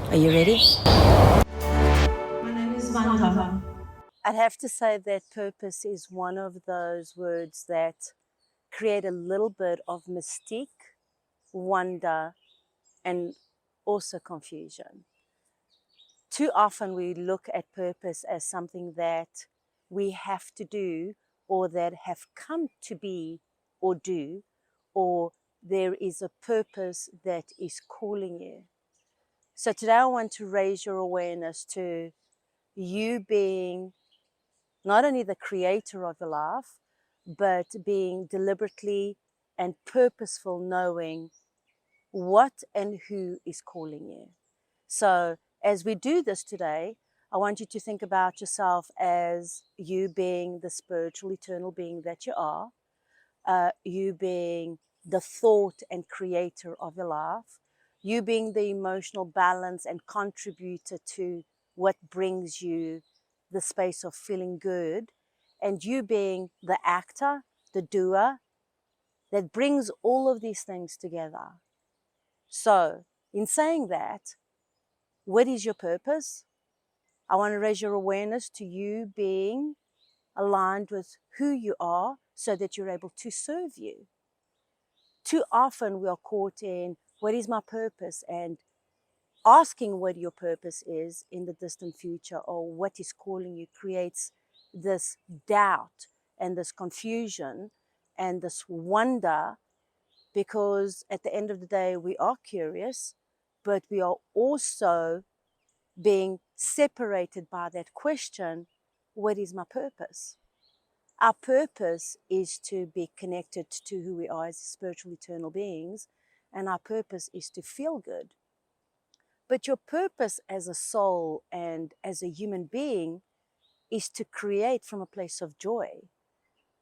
Are you ready? My name is Vanta. I'd have to say that purpose is one of those words that create a little bit of mystique, wonder, and also confusion. Too often we look at purpose as something that we have to do or that have come to be or do, or there is a purpose that is calling you. So today I want to raise your awareness to you being not only the creator of your life, but being deliberately and purposeful, knowing what and who is calling you. So, as we do this today, I want you to think about yourself as you being the spiritual, eternal being that you are, you being the thought and creator of your life, you being the emotional balance and contributor to what brings you the space of feeling good, and you being the actor, the doer that brings all of these things together. So, in saying that, what is your purpose? I want to raise your awareness to you being aligned with who you are so that you're able to serve you. Too often we are caught in what is my purpose, and asking what your purpose is in the distant future or what is calling you creates this doubt and this confusion and this wonder, because at the end of the day we are curious, but we are also being separated by that question, what is my purpose? Our purpose is to be connected to who we are as spiritual eternal beings, and our purpose is to feel good. But your purpose as a soul and as a human being is to create from a place of joy,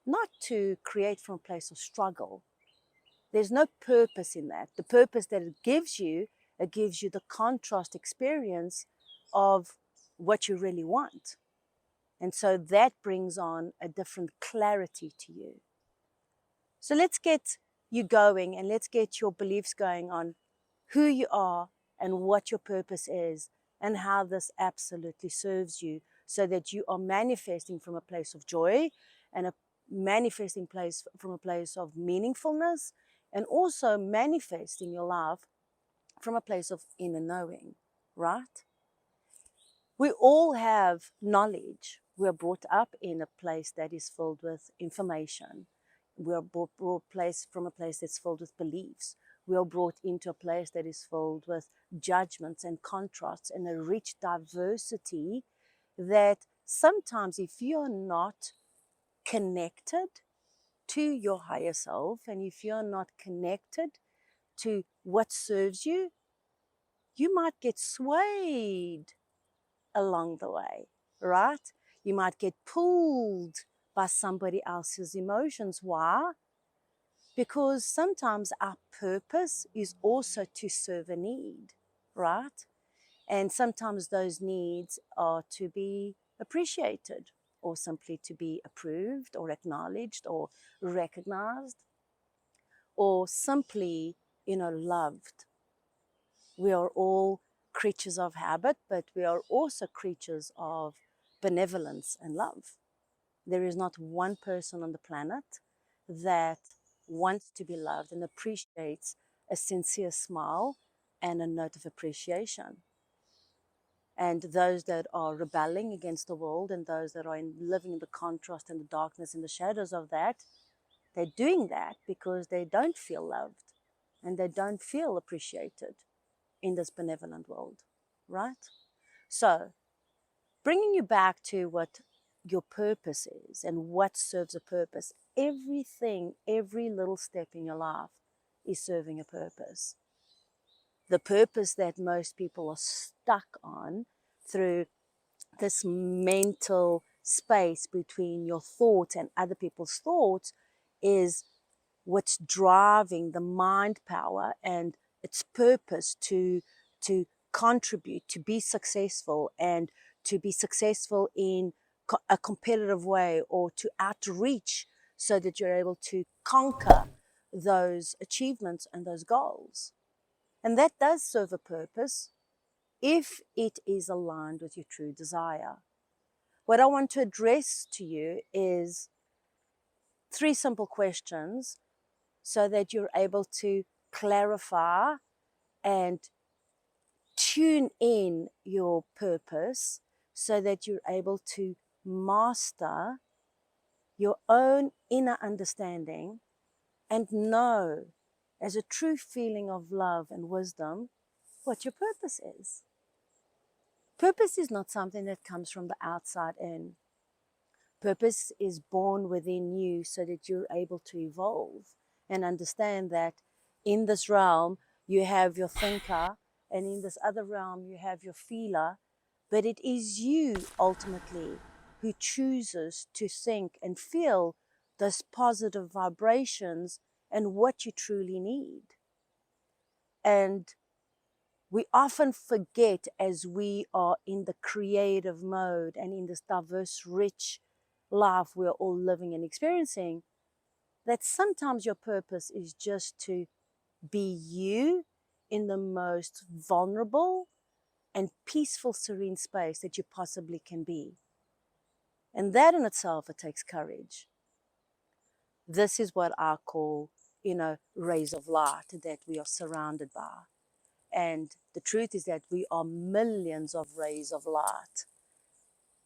not to create from a place of struggle. There's no purpose in that. The purpose that it gives you the contrast experience of what you really want. And so that brings on a different clarity to you. So let's get you going and let's get your beliefs going on who you are and what your purpose is and how this absolutely serves you, so that you are manifesting from a place of joy and a manifesting place from a place of meaningfulness, and also manifesting your life from a place of inner knowing, right? We all have knowledge. We are brought up in a place that is filled with information. We are brought place from a place that's filled with beliefs. We are brought into a place that is filled with judgments and contrasts and a rich diversity that sometimes, if you're not connected to your higher self and if you're not connected to what serves you, you might get swayed along the way, right? You might get pulled by somebody else's emotions. Why? Because sometimes our purpose is also to serve a need, right? And sometimes those needs are to be appreciated or simply to be approved or acknowledged or recognized or simply, loved. We are all creatures of habit, but we are also creatures of benevolence and love. There is not one person on the planet that wants to be loved and appreciates a sincere smile and a note of appreciation. And those that are rebelling against the world and those that are living in the contrast and the darkness and the shadows of that, they're doing that because they don't feel loved and they don't feel appreciated in this benevolent world, right? So, bringing you back to what your purpose is and what serves a purpose, everything, every little step in your life is serving a purpose. The purpose that most people are stuck on through this mental space between your thoughts and other people's thoughts is what's driving the mind power and its purpose to contribute, to be successful, and to be successful in a competitive way or to outreach so that you're able to conquer those achievements and those goals. And that does serve a purpose. if it is aligned with your true desire. What I want to address to you is 3 simple questions so that you're able to clarify and tune in your purpose so that you're able to master your own inner understanding and know, as a true feeling of love and wisdom, what your purpose is. Purpose is not something that comes from the outside in. Purpose is born within you so that you're able to evolve and understand that in this realm you have your thinker, and in this other realm you have your feeler, but it is you ultimately who chooses to think and feel those positive vibrations and what you truly need. And we often forget, as we are in the creative mode and in this diverse, rich life we're all living and experiencing, that sometimes your purpose is just to be you in the most vulnerable and peaceful, serene space that you possibly can be. And that in itself, it takes courage. This is what I call, rays of light that we are surrounded by. And the truth is that we are millions of rays of light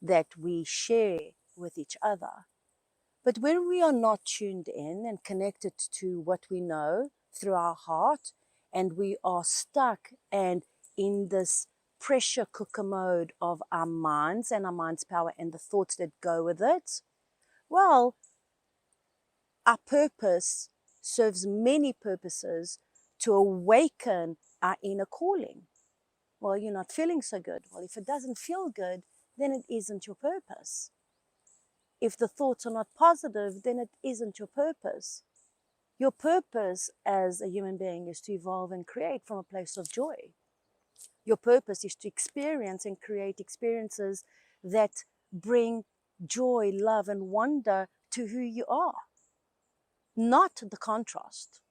that we share with each other. But when we are not tuned in and connected to what we know through our heart, and we are stuck and in this pressure cooker mode of our minds and our mind's power and the thoughts that go with it, well, our purpose serves many purposes to awaken our inner calling. Well, you're not feeling so good. Well, if it doesn't feel good, then it isn't your purpose. If the thoughts are not positive, then it isn't your purpose. Your purpose as a human being is to evolve and create from a place of joy. Your purpose is to experience and create experiences that bring joy, love, and wonder to who you are, not the contrast.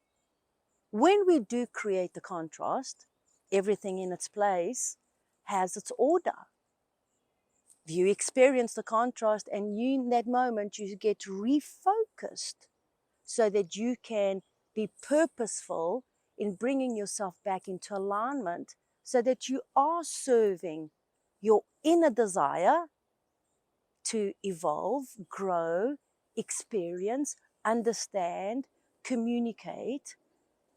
When we do create the contrast, everything in its place has its order. You experience the contrast, and you, in that moment, you get refocused so that you can be purposeful in bringing yourself back into alignment so that you are serving your inner desire to evolve, grow, experience, understand, communicate.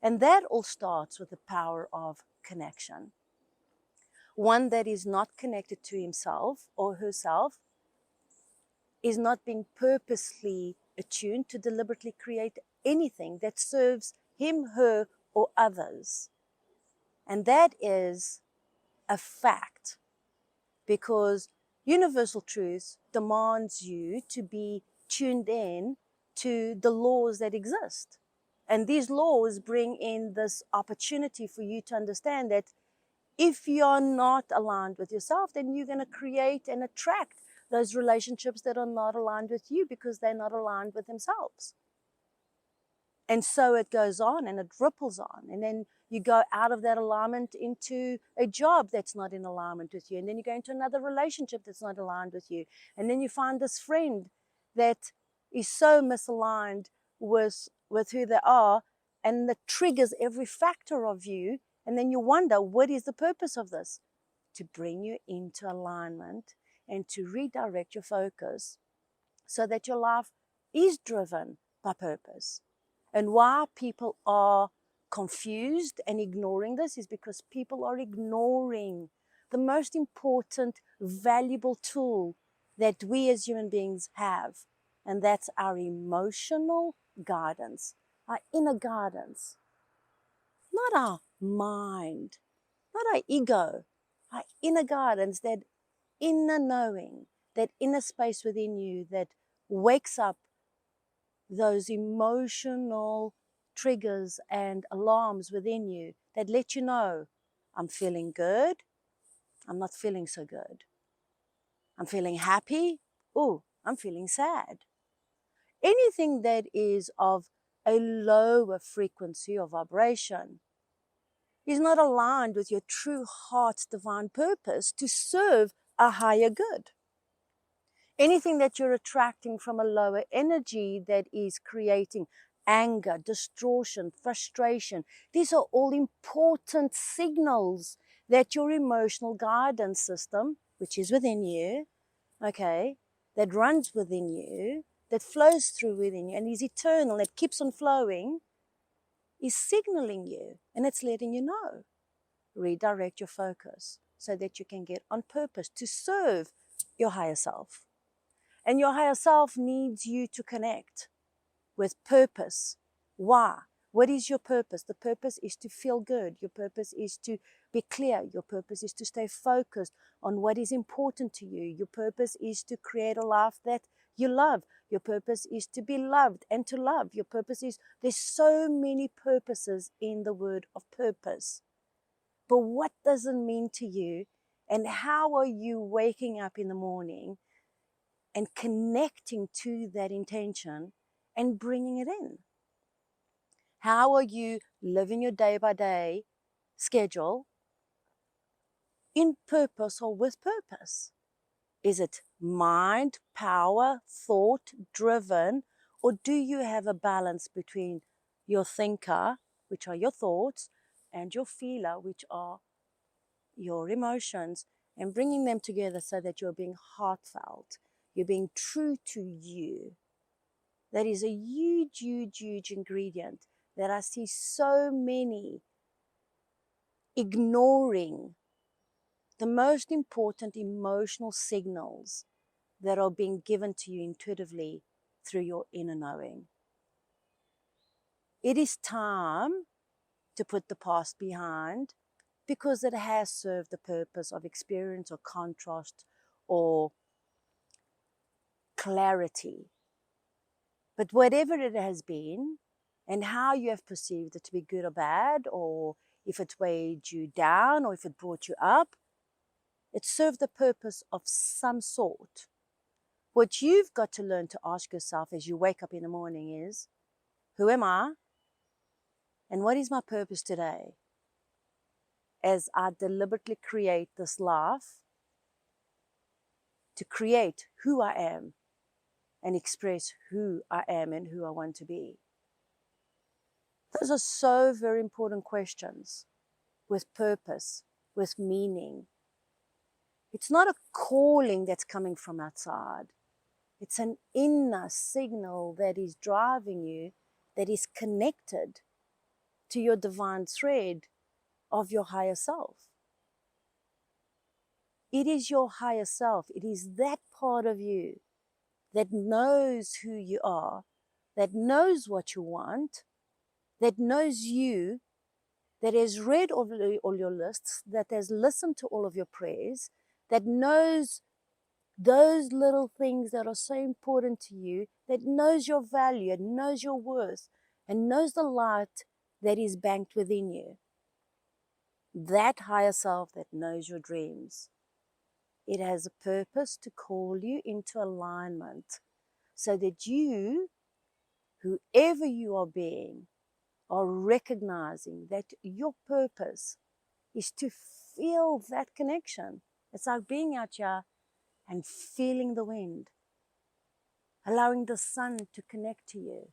And that all starts with the power of connection. One that is not connected to himself or herself is not being purposely attuned to deliberately create anything that serves him, her, or others. And that is a fact, because universal truth demands you to be tuned in to the laws that exist. And these laws bring in this opportunity for you to understand that if you're not aligned with yourself, then you're going to create and attract those relationships that are not aligned with you because they're not aligned with themselves. And so it goes on and it ripples on. And then you go out of that alignment into a job that's not in alignment with you. And then you go into another relationship that's not aligned with you. And then you find this friend that is so misaligned with who they are, and that triggers every factor of you. And then you wonder, what is the purpose of this? To bring you into alignment and to redirect your focus so that your life is driven by purpose. And why people are confused and ignoring this is because people are ignoring the most important, valuable tool that we as human beings have, and that's our emotional guidance, our inner guidance. Not our mind, not our ego, our inner guidance, that inner knowing, that inner space within you that wakes up those emotional triggers and alarms within you that let you know, I'm feeling good, I'm not feeling so good. I'm feeling happy, oh, I'm feeling sad. Anything that is of a lower frequency or vibration is not aligned with your true heart's divine purpose to serve a higher good. Anything that you're attracting from a lower energy that is creating anger, distortion, frustration, these are all important signals that your emotional guidance system, which is within you, okay, that runs within you, that flows through within you and is eternal, that keeps on flowing, is signaling you and it's letting you know. Redirect your focus so that you can get on purpose to serve your higher self. And your higher self needs you to connect with purpose. Why? What is your purpose? The purpose is to feel good. Your purpose is to be clear. Your purpose is to stay focused on what is important to you. Your purpose is to create a life that you love. Your purpose is to be loved and to love. Your purpose is, there's so many purposes in the word of purpose. But what does it mean to you? And how are you waking up in the morning and connecting to that intention and bringing it in? How are you living your day by day schedule in purpose or with purpose? Is it mind, power, thought driven, or do you have a balance between your thinker, which are your thoughts, and your feeler, which are your emotions, and bringing them together so that you're being heartfelt, you're being true to you? That is a huge, huge, huge ingredient that I see so many ignoring, the most important emotional signals that are being given to you intuitively through your inner knowing. It is time to put the past behind because it has served the purpose of experience or contrast or clarity. But whatever it has been, and how you have perceived it to be good or bad, or if it weighed you down or if it brought you up, it served the purpose of some sort. What you've got to learn to ask yourself as you wake up in the morning is, who am I? And what is my purpose today? As I deliberately create this life to create who I am and express who I am and who I want to be. Those are so very important questions with purpose, with meaning. It's not a calling that's coming from outside. It's an inner signal that is driving you, that is connected to your divine thread of your higher self. It is your higher self. It is that part of you that knows who you are, that knows what you want, that knows you, that has read all your lists, that has listened to all of your prayers, that knows those little things that are so important to you, that knows your value and knows your worth and knows the light that is banked within you. That higher self that knows your dreams. It has a purpose to call you into alignment so that you, whoever you are being, are recognizing that your purpose is to feel that connection. It's like being out here and feeling the wind, allowing the sun to connect to you,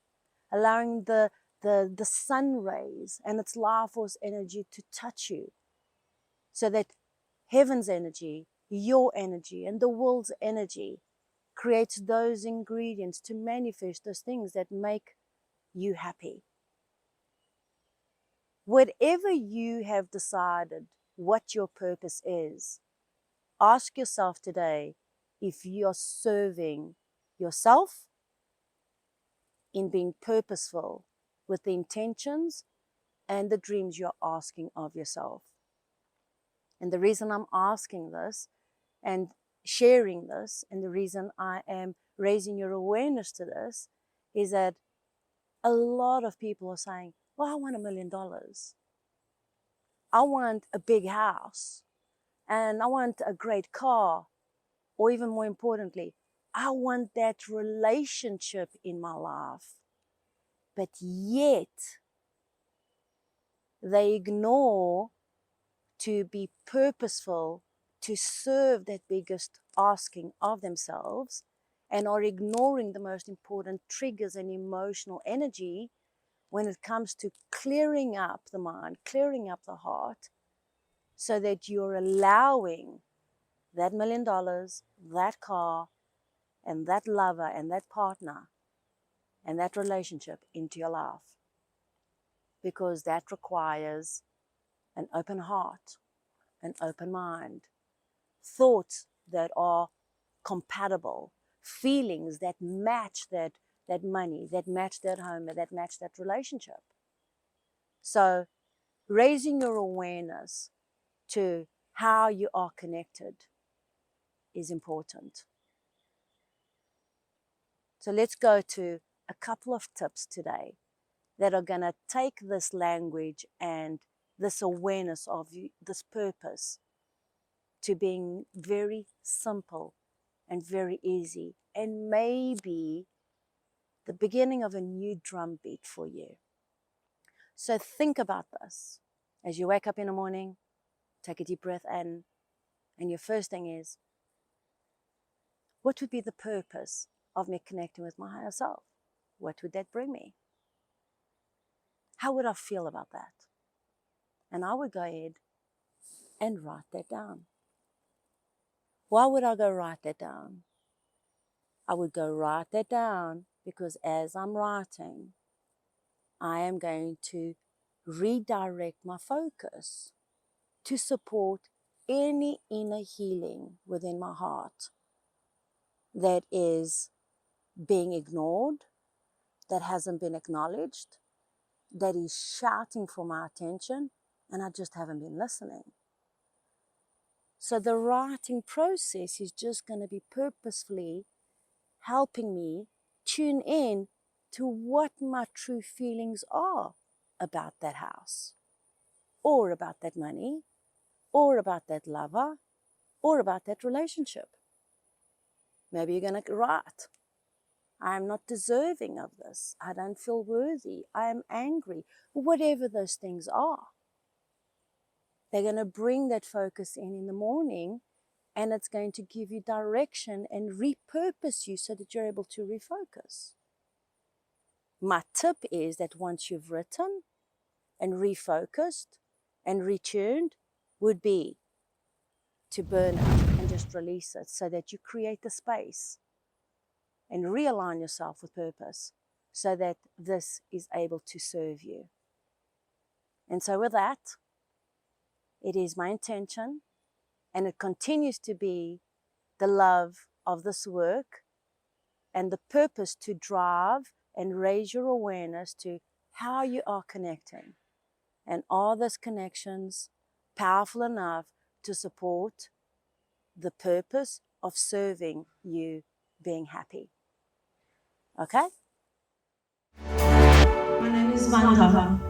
allowing the sun rays and its life force energy to touch you, so that heaven's energy, your energy, and the world's energy creates those ingredients to manifest those things that make you happy. Whatever you have decided what your purpose is, ask yourself today if you're serving yourself in being purposeful with the intentions and the dreams you're asking of yourself. And the reason I'm asking this and sharing this, and the reason I am raising your awareness to this, is that a lot of people are saying, well, I want $1 million. I want a big house, and I want a great car, or even more importantly, I want that relationship in my life. But yet, They ignore to be purposeful, to serve that biggest asking of themselves, and are ignoring the most important triggers and emotional energy when it comes to clearing up the mind, clearing up the heart, so that you're allowing that $1 million, that car, and that lover, and that partner, and that relationship into your life. Because that requires an open heart, an open mind, thoughts that are compatible, feelings that match that money, that match that home, that match that relationship. So raising your awareness to how you are connected is important. So let's go to a couple of tips today that are going to take this language and this awareness of this purpose to being very simple and very easy, and maybe the beginning of a new drumbeat for you. So think about this. As you wake up in the morning, take a deep breath in, and your first thing is, what would be the purpose of me connecting with my higher self? What would that bring me? How would I feel about that? And I would go ahead and write that down. Why would I go write that down? I would go write that down because as I'm writing, I am going to redirect my focus to support any inner healing within my heart that is being ignored, that hasn't been acknowledged, that is shouting for my attention, and I just haven't been listening. So the writing process is just going to be purposefully helping me tune in to what my true feelings are about that house, or about that money, or about that lover, or about that relationship. Maybe you're going to write, I am not deserving of this. I don't feel worthy. I am angry. Whatever those things are. They're going to bring that focus in the morning, and it's going to give you direction and repurpose you so that you're able to refocus. My tip is that once you've written and refocused and returned, would be to burn it and just release it so that you create the space and realign yourself with purpose so that this is able to serve you. And so with that, it is my intention, and it continues to be the love of this work and the purpose to drive and raise your awareness to how you are connecting. And are those connections powerful enough to support the purpose of serving you being happy? Okay? My name is Vanda.